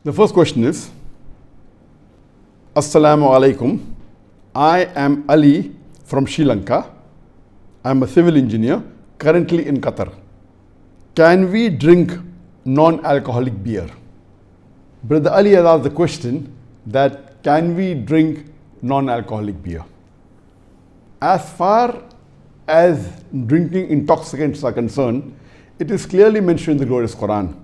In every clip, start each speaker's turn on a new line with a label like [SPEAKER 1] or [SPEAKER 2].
[SPEAKER 1] The first question is, Assalamu alaikum. I am Ali from Sri Lanka. I am a civil engineer currently in Qatar. Can we drink non-alcoholic beer? Brother Ali has asked the question that can we drink non-alcoholic beer? As far as drinking intoxicants are concerned, it is clearly mentioned in the glorious Quran.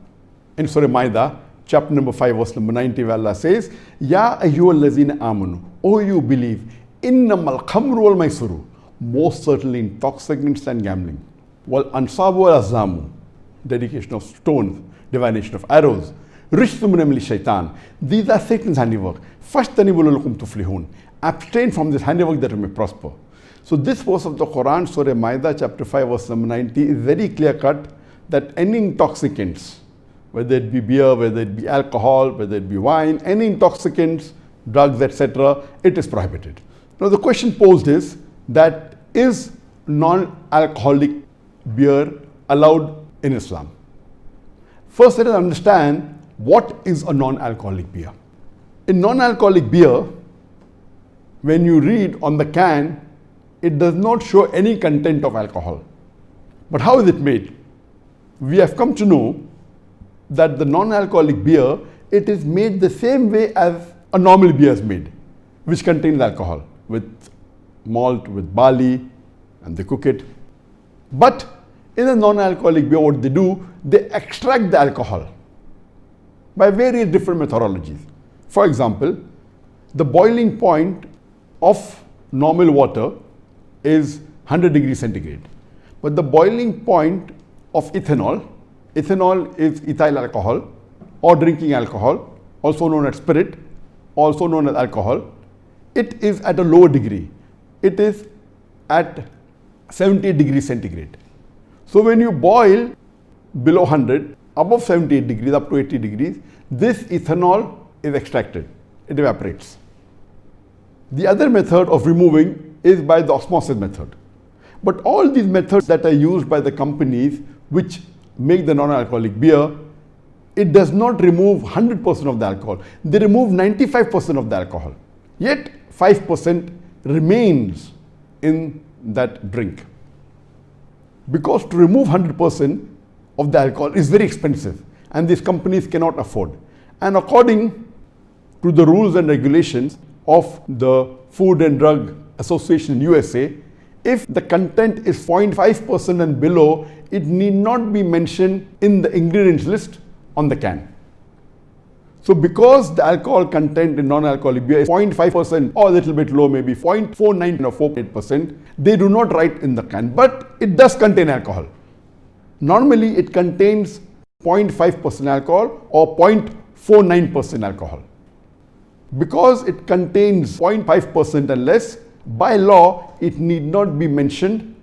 [SPEAKER 1] In Surah Maida, chapter number 5, verse number 90, where Allah says, Ya ayyuhallazina amanu, O you believe, innamal khamru wal maisuru, most certainly intoxicants and gambling, wal ansabu wal azlamu, dedication of stones, divination of arrows, rishthum min amali shaitan, these are Satan's handiwork. Fashtanibu lakum tuflihun, abstain from this handiwork that you may prosper. So this verse of the Quran, Surah Maida, chapter 5, verse number 90, is very clear cut that any intoxicants, whether it be beer, whether it be alcohol, whether it be wine, any intoxicants, drugs, etc., it is prohibited. Now the question posed is non-alcoholic beer allowed in Islam? First, let us understand what is a non-alcoholic beer. In non-alcoholic beer, when you read on the can, it does not show any content of alcohol. But how is it made? We have come to know that the non-alcoholic beer, it is made the same way as a normal beer is made, which contains alcohol, with malt, with barley, and they cook it. But in a non-alcoholic beer, what they do, they extract the alcohol by various different methodologies. For example, the boiling point of normal water is 100 degrees centigrade. But the boiling point of ethanol is ethyl alcohol or drinking alcohol, also known as spirit, also known as alcohol. It is at a lower degree. It is at 78 degrees centigrade. So when you boil below 100, above 78 degrees, up to 80 degrees, this ethanol is extracted. It evaporates. The other method of removing is by the osmosis method. But all these methods that are used by the companies which make the non-alcoholic beer, it does not remove 100% of the alcohol. They remove 95% of the alcohol. Yet 5% remains in that drink. Because to remove 100% of the alcohol is very expensive and these companies cannot afford. And according to the rules and regulations of the Food and Drug Association in USA, if the content is 0.5% and below, it need not be mentioned in the ingredients list on the can. So because the alcohol content in non-alcoholic beer is 0.5% or a little bit low, maybe 0.49 or 0.8%, they do not write in the can, but it does contain alcohol. Normally it contains 0.5% alcohol or 0.49% alcohol. Because it contains 0.5% and less, by law, it need not be mentioned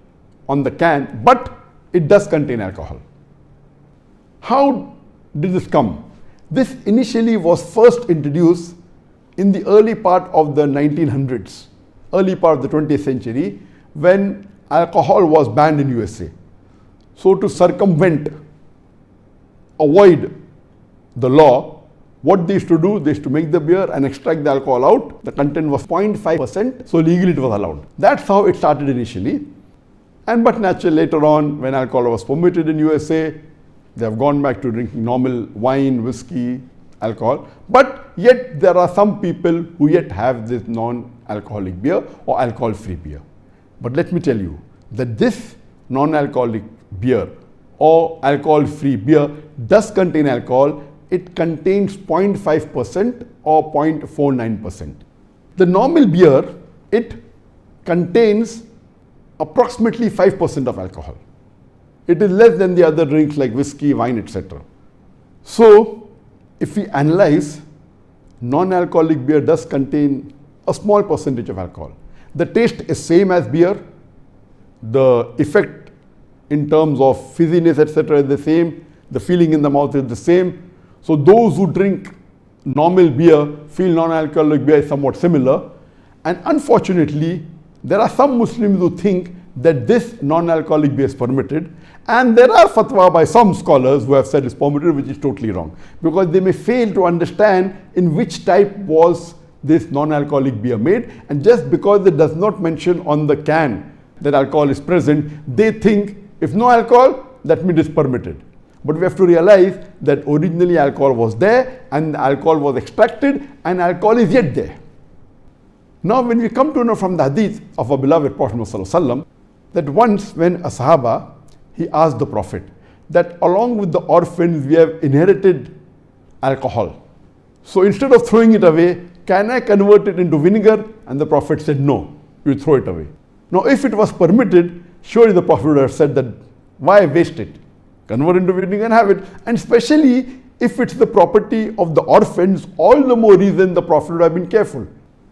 [SPEAKER 1] on the can, but it does contain alcohol. How did this come? This initially was first introduced in the early part of the 1900s, early part of the 20th century, when alcohol was banned in USA. So to circumvent, avoid the law, what they used to do, they used to make the beer and extract the alcohol out. The content was 0.5%, so legally it was allowed. That's how it started initially. But naturally later on, when alcohol was permitted in USA, they have gone back to drinking normal wine, whiskey, alcohol. But yet there are some people who yet have this non-alcoholic beer or alcohol-free beer. But let me tell you that this non-alcoholic beer or alcohol-free beer does contain alcohol. It contains 0.5% or 0.49%. The normal beer, it contains approximately 5% of alcohol. It is less than the other drinks like whiskey, wine, etc. So if we analyze, non-alcoholic beer does contain a small percentage of alcohol. The taste is same as beer. The effect in terms of fizziness, etc. is the same. The feeling in the mouth is the same. So those who drink normal beer feel non-alcoholic beer is somewhat similar. And unfortunately, there are some Muslims who think that this non-alcoholic beer is permitted, and there are fatwa by some scholars who have said it's permitted, which is totally wrong, because they may fail to understand in which type was this non-alcoholic beer made, and just because it does not mention on the can that alcohol is present, they think if no alcohol, that means it's permitted. But we have to realize that originally alcohol was there, and the alcohol was extracted, and alcohol is yet there. Now when we come to know from the hadith of our beloved Prophet ﷺ, that once when a Sahaba, he asked the Prophet that along with the orphans we have inherited alcohol. So instead of throwing it away, can I convert it into vinegar? And the Prophet said, no, you throw it away. Now if it was permitted, surely the Prophet would have said that, why waste it? Convert into vinegar and have it. And especially if it's the property of the orphans, all the more reason the Prophet would have been careful.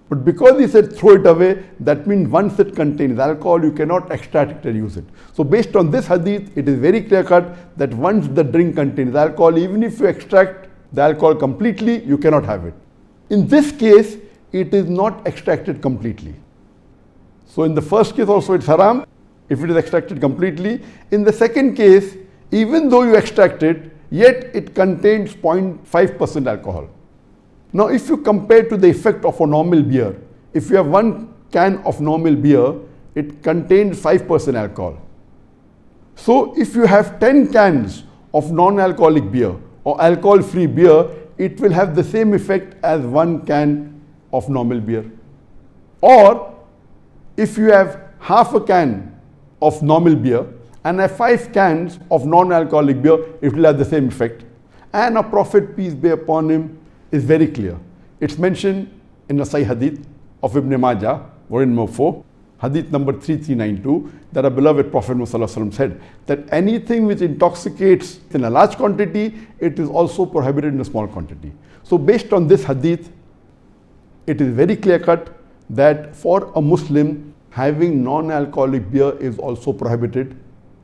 [SPEAKER 1] But because he said throw it away, that means once it contains alcohol, you cannot extract it and use it. So based on this hadith, it is very clear cut that once the drink contains alcohol, even if you extract the alcohol completely, you cannot have it. In this case, it is not extracted completely. So in the first case also it's haram if it is extracted completely. In the second case, even though you extract it, yet it contains 0.5% alcohol. Now if you compare to the effect of a normal beer, if you have 1 can of normal beer, it contains 5% alcohol. So if you have 10 cans of non-alcoholic beer or alcohol-free beer, it will have the same effect as 1 can of normal beer. Or if you have half a can of normal beer and have 5 cans of non-alcoholic beer, it will have the same effect. And our Prophet, peace be upon him, is very clear. It's mentioned in the Sahih Hadith of Ibn Majah, volume number 4, Hadith number 3392, that our beloved Prophet ﷺ said that anything which intoxicates in a large quantity, it is also prohibited in a small quantity. So based on this hadith, it is very clear cut that for a Muslim, having non-alcoholic beer is also prohibited.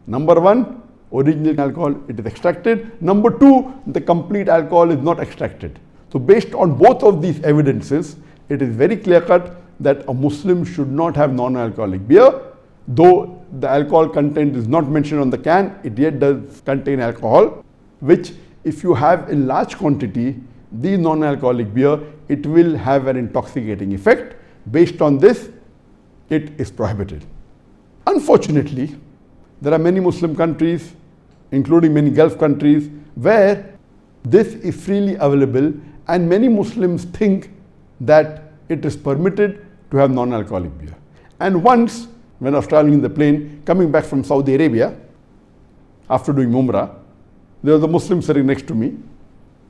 [SPEAKER 1] Number 1, original alcohol, it is extracted. Number 2, the complete alcohol is not extracted. So based on both of these evidences, it is very clear cut that a Muslim should not have non-alcoholic beer. Though the alcohol content is not mentioned on the can, it yet does contain alcohol, which if you have in large quantity, the non-alcoholic beer, it will have an intoxicating effect. Based on this, it is prohibited. Unfortunately, there are many Muslim countries, including many Gulf countries, where this is freely available, and many Muslims think that it is permitted to have non-alcoholic beer. And once, when I was traveling in the plane, coming back from Saudi Arabia, after doing Umrah, there was a Muslim sitting next to me,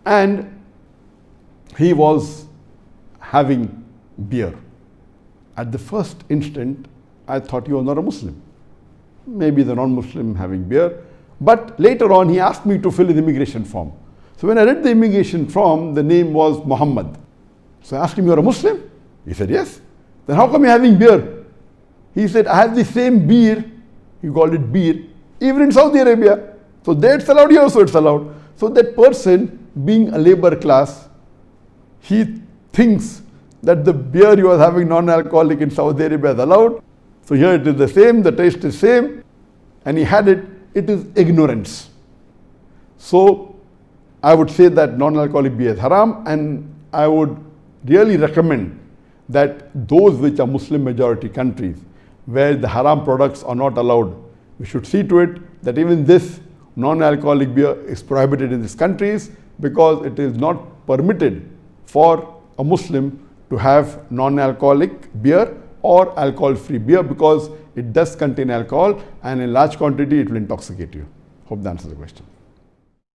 [SPEAKER 1] and he was having beer. At the first instant, I thought he was not a Muslim. Maybe the non-Muslim having beer. But later on, he asked me to fill his immigration form. So when I read the immigration form, the name was Muhammad. So I asked him, you're a Muslim? He said, yes. Then how come you're having beer? He said, I have the same beer, he called it beer, even in Saudi Arabia. So there it's allowed, here also it's allowed. So that person, being a labor class, he thinks that the beer he was having non-alcoholic in Saudi Arabia is allowed. So here it is the same, the taste is same, and he had it. It is ignorance. So I would say that non-alcoholic beer is haram, and I would really recommend that those which are Muslim majority countries, where the haram products are not allowed, we should see to it that even this non-alcoholic beer is prohibited in these countries, because it is not permitted for a Muslim to have non-alcoholic beer or alcohol-free beer, because it does contain alcohol, and in large quantity it will intoxicate you. Hope that answers the question.